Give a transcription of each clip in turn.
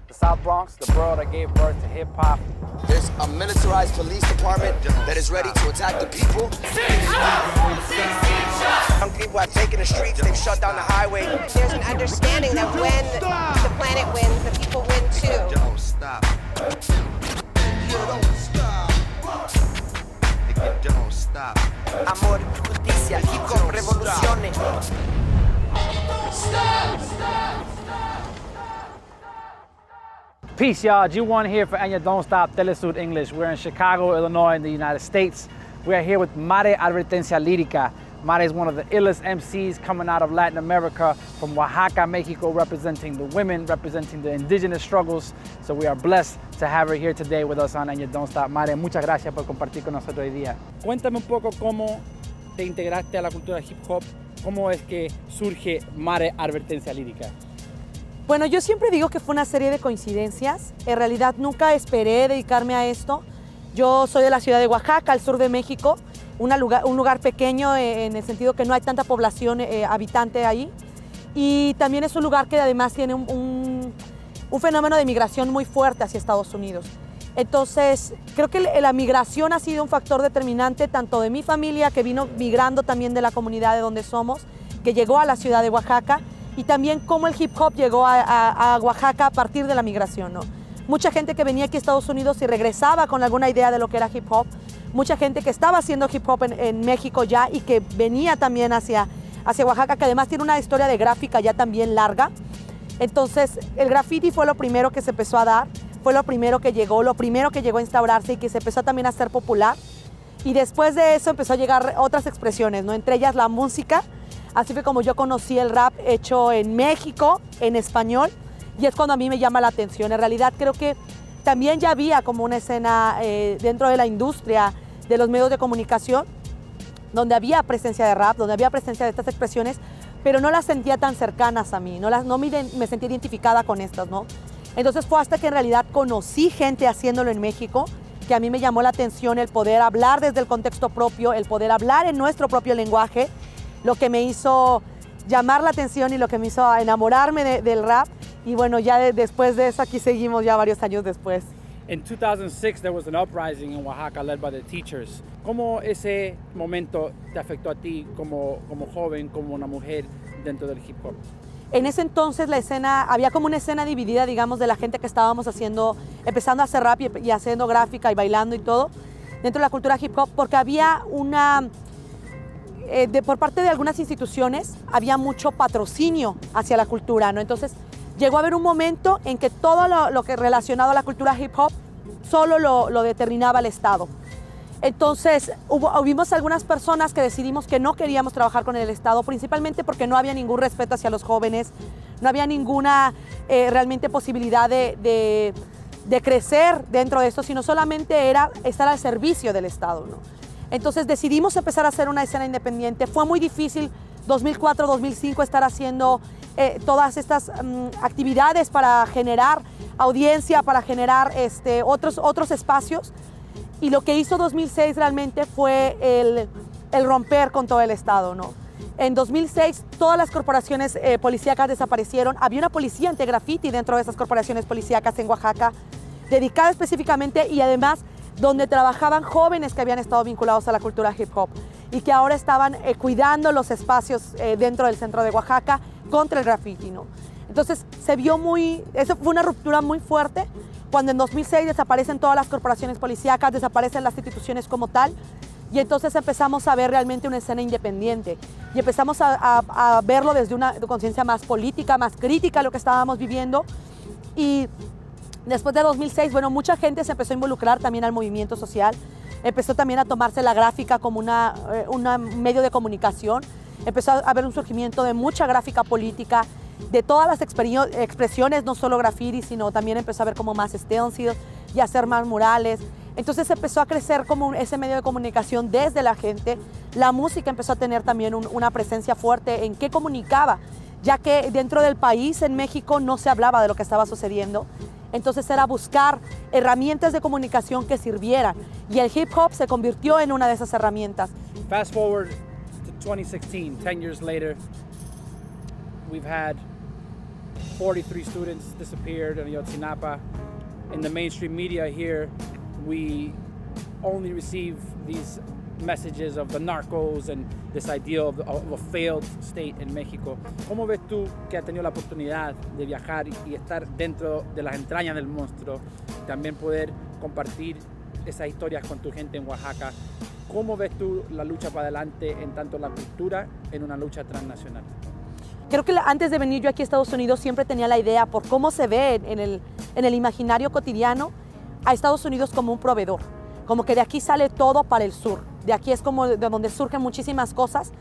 the South Bronx, the borough that gave birth to hip-hop. There's a militarized police department that is ready to attack the people. Young people have taken the streets, they've shut down the highway. There's an understanding that when the planet wins, the people win too. Don't stop. You don't stop. You don't stop. Amor, justicia, hip hop, revoluciones. Peace, y'all. G1 here for Enya Don't Stop Telesur English. We're in Chicago, Illinois, in the United States. We are here with Mare Advertencia Lírica. Mare is one of the illest MCs coming out of Latin America, from Oaxaca, Mexico, representing the women, representing the indigenous struggles. So we are blessed to have her here today with us on Enya Don't Stop. Mare, muchas gracias por compartir con nosotros hoy día. Cuéntame un poco cómo te integraste a la cultura hip hop, cómo es que surge Mare Advertencia Lírica. Bueno, yo siempre digo que fue una serie de coincidencias. En realidad nunca esperé dedicarme a esto. Yo soy de la ciudad de Oaxaca, al sur de México, un lugar pequeño en el sentido que no hay tanta población habitante ahí. Y también es un lugar que además tiene un fenómeno de migración muy fuerte hacia Estados Unidos. Entonces, creo que la migración ha sido un factor determinante tanto de mi familia, que vino migrando también de la comunidad de donde somos, que llegó a la ciudad de Oaxaca, y también cómo el hip hop llegó a Oaxaca a partir de la migración, ¿no? Mucha gente que venía aquí a Estados Unidos y regresaba con alguna idea de lo que era hip hop, mucha gente que estaba haciendo hip hop en México ya y que venía también hacia Oaxaca, que además tiene una historia de gráfica ya también larga. Entonces, el graffiti fue lo primero que se empezó a dar, fue lo primero que llegó a instaurarse y que se empezó también a hacer popular. Y después de eso empezó a llegar otras expresiones, ¿no? Entre ellas la música. Así fue como yo conocí el rap hecho en México, en español, y es cuando a mí me llama la atención. En realidad creo que también ya había como una escena dentro de la industria de los medios de comunicación, donde había presencia de rap, donde había presencia de estas expresiones, pero no las sentía tan cercanas a mí, no me sentía identificada con estas, ¿no? Entonces fue hasta que en realidad conocí gente haciéndolo en México, que a mí me llamó la atención el poder hablar desde el contexto propio, el poder hablar en nuestro propio lenguaje, lo que me hizo llamar la atención y lo que me hizo enamorarme del rap. Y bueno, ya después de eso aquí seguimos ya varios años después. In 2006 there was an uprising in Oaxaca led by the teachers. ¿Cómo ese momento te afectó a ti como joven, como una mujer dentro del hip hop? En ese entonces la escena, había como una escena dividida, digamos, de la gente que estábamos empezando a hacer rap y haciendo gráfica y bailando y todo, dentro de la cultura hip hop, porque había por parte de algunas instituciones, había mucho patrocinio hacia la cultura, ¿no? Entonces, llegó a haber un momento en que todo lo que relacionado a la cultura hip hop solo lo determinaba el Estado. Entonces, hubimos algunas personas que decidimos que no queríamos trabajar con el Estado, principalmente porque no había ningún respeto hacia los jóvenes, no había ninguna realmente posibilidad de crecer dentro de esto, sino solamente era estar al servicio del Estado, ¿no? Entonces decidimos empezar a hacer una escena independiente. Fue muy difícil, 2004, 2005, estar haciendo todas estas actividades para generar audiencia, para generar otros espacios. Y lo que hizo 2006 realmente fue el romper con todo el Estado, ¿no? En 2006 todas las corporaciones policíacas desaparecieron. Había una policía anti-graffiti dentro de esas corporaciones policíacas en Oaxaca, dedicada específicamente y además donde trabajaban jóvenes que habían estado vinculados a la cultura hip hop y que ahora estaban cuidando los espacios dentro del centro de Oaxaca contra el graffiti, ¿no? Entonces eso fue una ruptura muy fuerte cuando en 2006 desaparecen todas las corporaciones policíacas, desaparecen las instituciones como tal, y entonces empezamos a ver realmente una escena independiente y empezamos a verlo desde una conciencia más política, más crítica a lo que estábamos viviendo. Y después de 2006, bueno, mucha gente se empezó a involucrar también al movimiento social, empezó también a tomarse la gráfica como un medio de comunicación, empezó a haber un surgimiento de mucha gráfica política, de todas las expresiones, no solo graffiti, sino también empezó a haber como más stencils y hacer más murales. Entonces empezó a crecer como ese medio de comunicación desde la gente. La música empezó a tener también una presencia fuerte en qué comunicaba, ya que dentro del país, en México, no se hablaba de lo que estaba sucediendo. Entonces era buscar herramientas de comunicación que sirvieran. Y el hip hop se convirtió en una de esas herramientas. Fast forward to 2016, 10 years later, we've had 43 students disappeared in Ayotzinapa. In the mainstream media here, we only receive these messages of the narcos and this idea of a failed state in México. ¿Cómo ves tú que has tenido la oportunidad de viajar y estar dentro de las entrañas del monstruo, también poder compartir esas historias con tu gente en Oaxaca? ¿Cómo ves tú la lucha para adelante en tanto la cultura en una lucha transnacional? Creo que antes de venir yo aquí a Estados Unidos siempre tenía la idea por cómo se ve en el imaginario cotidiano a Estados Unidos como un proveedor, como que de aquí sale todo para el sur, de aquí es como de donde surgen muchísimas cosas,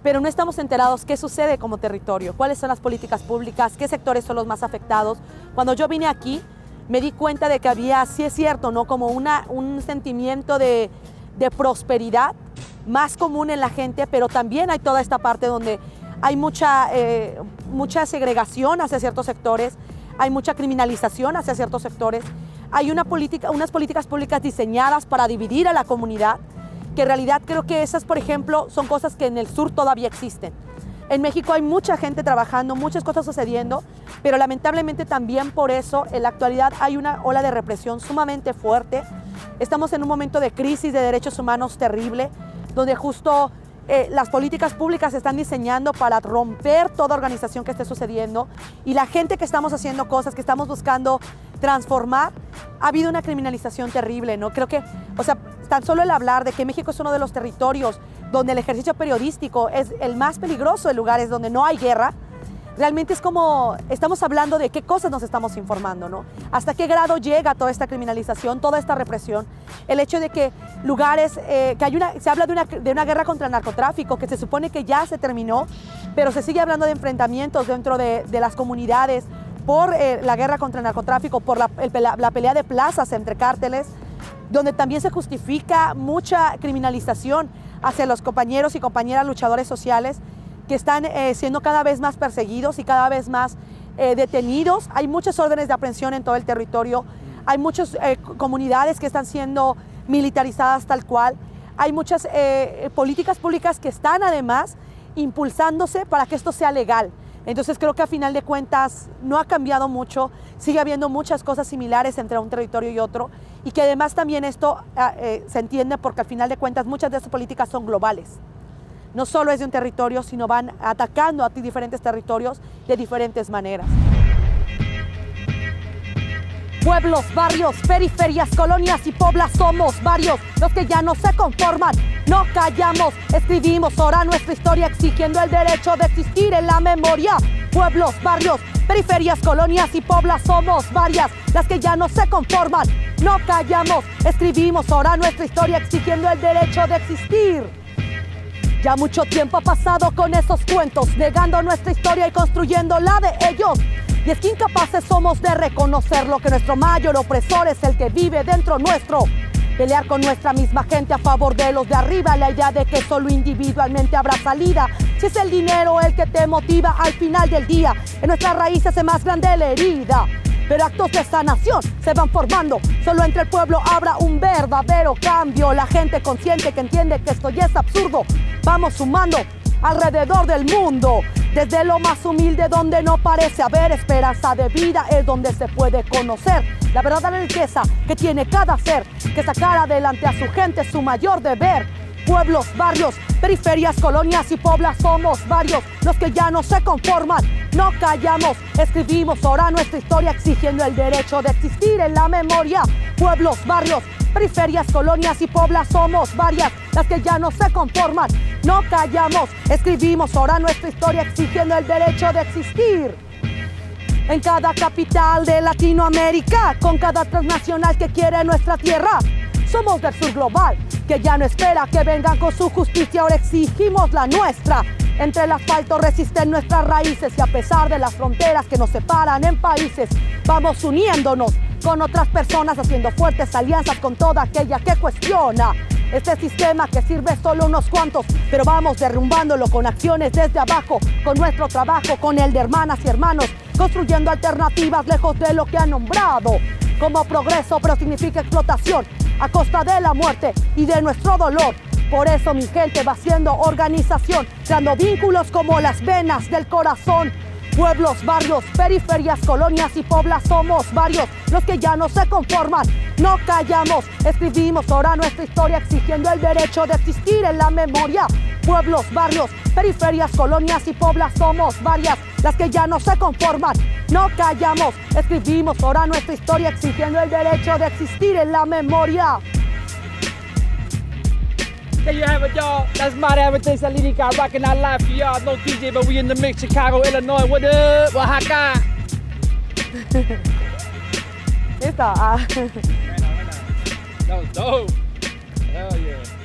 pero no estamos enterados qué sucede como territorio, cuáles son las políticas públicas, qué sectores son los más afectados. Cuando yo vine aquí me di cuenta de que había, sí es cierto, ¿no? Como un sentimiento de prosperidad más común en la gente, pero también hay toda esta parte donde hay mucha segregación hacia ciertos sectores, hay mucha criminalización hacia ciertos sectores, hay unas políticas públicas diseñadas para dividir a la comunidad, que en realidad creo que esas, por ejemplo, son cosas que en el sur todavía existen. En México hay mucha gente trabajando, muchas cosas sucediendo, pero lamentablemente también por eso en la actualidad hay una ola de represión sumamente fuerte. Estamos en un momento de crisis de derechos humanos terrible, donde justo las políticas públicas se están diseñando para romper toda organización que esté sucediendo, y la gente que estamos haciendo cosas, que estamos buscando transformar, ha habido una criminalización terrible, ¿no? Creo que, o sea, tan solo el hablar de que México es uno de los territorios donde el ejercicio periodístico es el más peligroso de lugares donde no hay guerra, realmente es como, estamos hablando de qué cosas nos estamos informando, ¿no? Hasta qué grado llega toda esta criminalización, toda esta represión, el hecho de que lugares, se habla de una guerra contra el narcotráfico que se supone que ya se terminó, pero se sigue hablando de enfrentamientos dentro de las comunidades por la guerra contra el narcotráfico, por la pelea de plazas entre cárteles, donde también se justifica mucha criminalización hacia los compañeros y compañeras luchadores sociales que están siendo cada vez más perseguidos y cada vez más detenidos. Hay muchas órdenes de aprehensión en todo el territorio, hay muchas comunidades que están siendo militarizadas tal cual, hay muchas políticas públicas que están además impulsándose para que esto sea legal. Entonces creo que a final de cuentas no ha cambiado mucho, sigue habiendo muchas cosas similares entre un territorio y otro, y que además también esto se entiende porque al final de cuentas muchas de estas políticas son globales. No solo es de un territorio, sino van atacando a diferentes territorios de diferentes maneras. Pueblos, barrios, periferias, colonias y poblas somos varios los que ya no se conforman. No callamos, escribimos ahora nuestra historia exigiendo el derecho de existir en la memoria. Pueblos, barrios, periferias, colonias y poblas somos varias las que ya no se conforman. No callamos, escribimos ahora nuestra historia exigiendo el derecho de existir. Ya mucho tiempo ha pasado con esos cuentos, negando nuestra historia y construyendo la de ellos. Y es que incapaces somos de reconocer lo que nuestro mayor opresor es el que vive dentro nuestro. Pelear con nuestra misma gente a favor de los de arriba, la idea de que solo individualmente habrá salida. Si es el dinero el que te motiva al final del día, en nuestras raíces es más grande la herida. Pero actos de sanación se van formando, solo entre el pueblo habrá un verdadero cambio. La gente consciente que entiende que esto ya es absurdo, vamos sumando alrededor del mundo. Desde lo más humilde donde no parece haber esperanza de vida es donde se puede conocer la verdadera riqueza que tiene cada ser, que sacar adelante a su gente es su mayor deber. Pueblos, barrios, periferias, colonias y poblas somos varios los que ya no se conforman. No callamos, escribimos ahora nuestra historia exigiendo el derecho de existir en la memoria. Pueblos, barrios, periferias, colonias y poblas somos varias las que ya no se conforman. No callamos, escribimos ahora nuestra historia exigiendo el derecho de existir. En cada capital de Latinoamérica, con cada transnacional que quiere nuestra tierra. Somos del sur global, que ya no espera que vengan con su justicia, ahora exigimos la nuestra. Entre el asfalto resisten nuestras raíces y a pesar de las fronteras que nos separan en países, vamos uniéndonos con otras personas, haciendo fuertes alianzas con toda aquella que cuestiona este sistema que sirve solo unos cuantos, pero vamos derrumbándolo con acciones desde abajo, con nuestro trabajo, con el de hermanas y hermanos, construyendo alternativas lejos de lo que han nombrado como progreso, pero significa explotación a costa de la muerte y de nuestro dolor. Por eso mi gente va haciendo organización, creando vínculos como las venas del corazón. Pueblos, barrios, periferias, colonias y poblas, somos varios los que ya no se conforman. No callamos, escribimos ahora nuestra historia exigiendo el derecho de existir en la memoria. Pueblos, barrios, periferias, colonias y poblas, somos varias las que ya no se conforman. No callamos, escribimos ahora nuestra historia exigiendo el derecho de existir en la memoria. There you have it, y'all. That's Mare Advertencia Lyrica rocking out live for y'all. No DJ, but we in the mix. Chicago, Illinois. What up, Oaxaca? Esta, That was dope. Hell yeah.